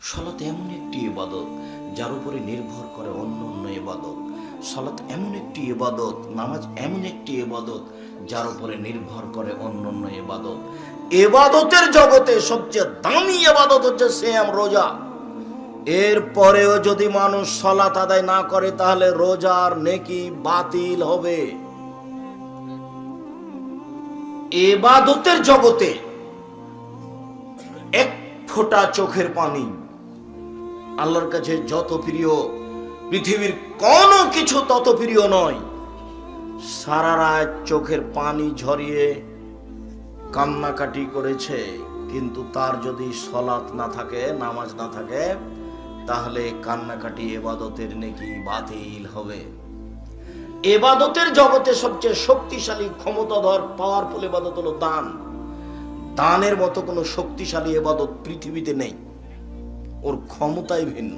সালাত এমন একটি ইবাদত যার উপরে নির্ভর করে অন্য অন্য ইবাদত। সালাত এমন একটি ইবাদত, নামাজ এমন একটি ইবাদত যার উপরে নির্ভর করে অন্য অন্য ইবাদত। ইবাদতের জগতে সবচেয়ে দামি ইবাদত হচ্ছে সিয়াম, রোজা। এরপরেও যদি মানুষ সালাত আদায় না করে তাহলে রোজার নেকি বাতিল হবে। ইবাদতের জগতে এক ফোঁটা চোখের পানি আল্লাহর কাছে যত প্রিয়, পৃথিবীর কোনো কিছু তত প্রিয় নয়। সারা রাত চোখের পানি ঝরিয়ে কান্নাকাটি করেছে, কিন্তু তার যদি সালাত না থাকে, নামাজ না থাকে, তাহলে কান্নাকাটি ইবাদতের নেকি বাতিল হবে। ইবাদতের জগতে সবচেয়ে শক্তিশালী, ক্ষমতাধর, পাওয়ারফুল ইবাদত হলো দান। দানের মতো কোনো শক্তিশালী ইবাদত পৃথিবীতে নেই, ওর ক্ষমতাই ভিন্ন।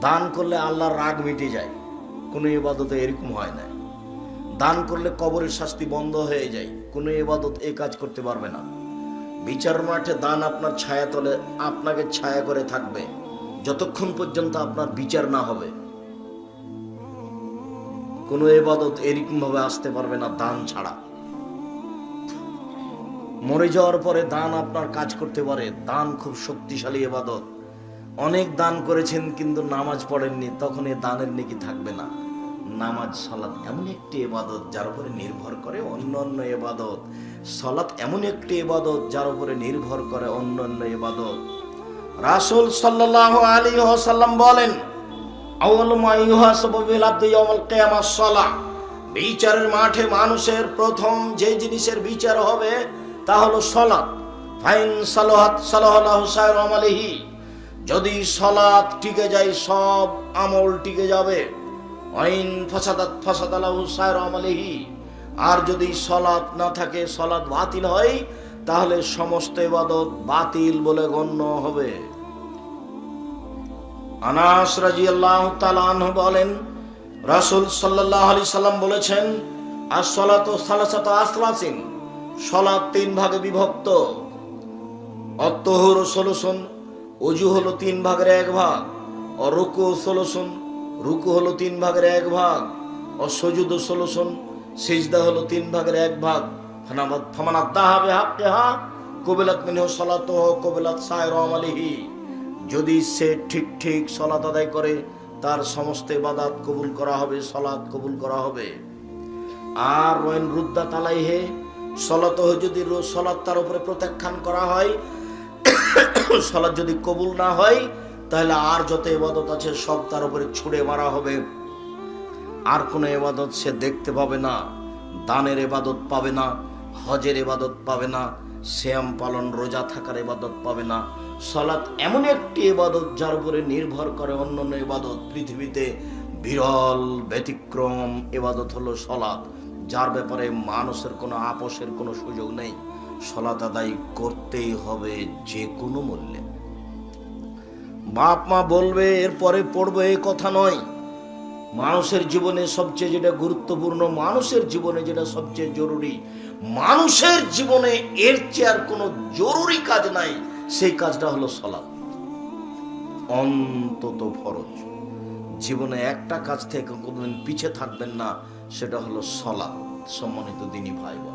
দান করলে আল্লাহর রাগ মিটে যায়, কোনো ইবাদতে এরকম হয় না। দান করলে কবরের শাস্তি বন্ধ হয়ে যায়, কোনো ইবাদত এই কাজ করতে পারবে না। বিচার মাঠে দান আপনার ছায়া তলে আপনাকে ছায়া করে থাকবে যতক্ষণ পর্যন্ত আপনার বিচার না হবে। কোনো ইবাদত এরকম ভাবে আসতে পারবে না দান ছাড়া। মরে যাওয়ার পরে দান আপনার কাজ করতে পারে। দান খুব শক্তিশালী ইবাদত। অনেক দান করেছেন কিন্তু নামাজ পড়েননি, তখন এই দানের নেকি থাকবে না। নামাজ, সালাত এমন একটি ইবাদত যার উপরে নির্ভর করে অন্য অন্য ইবাদত। সালাত এমন একটি ইবাদত যার উপরে নির্ভর করে অন্য অন্য ইবাদত। রাসূল সাল্লাল্লাহু আলাইহি ওয়াসাল্লাম বলেন, আউয়ালু মা ইউহাসাবু বিল আবদি ইয়াউমাল কিয়ামাহ সালাহ। বিচারের মাঠে মানুষের প্রথম যে জিনিসের বিচার হবে তা হলো সালাত। ফাইন সালাহাত সালাহাল্লাহু সাইয়্যিরু আমালিহি। যদি সালাত টিকে যায় সব আমল টিকে যাবে। ওয়াইন ফাসাদাত ফাসাদাল্লাহু সাইয়্যিরু আমালিহি। আর যদি সালাত না থাকে, সালাত বাতিল হয়, তাহলে সমস্ত ইবাদত বাতিল বলে গণ্য হবে। আনাস রাদিয়াল্লাহু তাআলা আনহু বলেন, রাসূল সাল্লাল্লাহু আলাইহি সাল্লাম বলেছেন, আস-সালাতু সালাসাতু আসলাসিন। সালাত তিন ভাগে বিভক্ত। আত-তাহুরু সালাসুন, ওযু হলো তিন ভাগের এক ভাগ। আর রুকু সালাসুন, রুকু হলো তিন ভাগের এক ভাগ। আর সুজুদু সালাসুন, সিজদা হলো তিন ভাগের এক ভাগ। ফামান আদাহা বিহাক্কিহা কুবিলাত মিনহু সালাতুহু কুবিলাত সাইয়্যিরু আমালিহি। যদি সে ঠিক ঠিক সালাত আদায় করে, তার সমস্ত ইবাদত কবুল করা হবে, সালাত কবুল করা হবে। আর ওয়াইন রুদ্দাত আলাইহি সালাতুহু, যদি সালাত তার উপরে প্রত্যাখ্যান করা হয়, সালাত যদি কবুল না হয়, তাহলে আর যত ইবাদত আছে সব তার উপরে ছুঁড়ে মারা হবে। আর কোনো ইবাদত সে দেখতে পাবে না। দানের ইবাদত পাবে না, হজের ইবাদত পাবে না, সিয়াম পালন, রোজা থাকার ইবাদত পাবে না। সালাত এমন একটি ইবাদত যার উপরে নির্ভর করে অন্যান্য ইবাদত। পৃথিবীতে বিরল ব্যতিক্রম ইবাদত হলো সালাত, যার ব্যাপারে মানুষের কোনো আপোষের কোনো সুযোগ নেই। সালাত আদায় করতেই হবে যে কোনো মূল্যে। বাপ মা বলবে এরপরে পড়বে, এই কথা নয়। মানুষের জীবনে সবচেয়ে যেটা গুরুত্বপূর্ণ, মানুষের জীবনে যেটা সবচেয়ে জরুরি, মানুষের জীবনে এর চেয়ে আর কোনো জরুরি কাজ নাই, সেই কাজটা হলো সালাত। অন্তত ফরজ। জীবনে একটা কাজ থেকে কোনোদিন পিছে থাকবেন না, সেটা হলো সালাত। সম্মানিত দিনী ভাই বোন,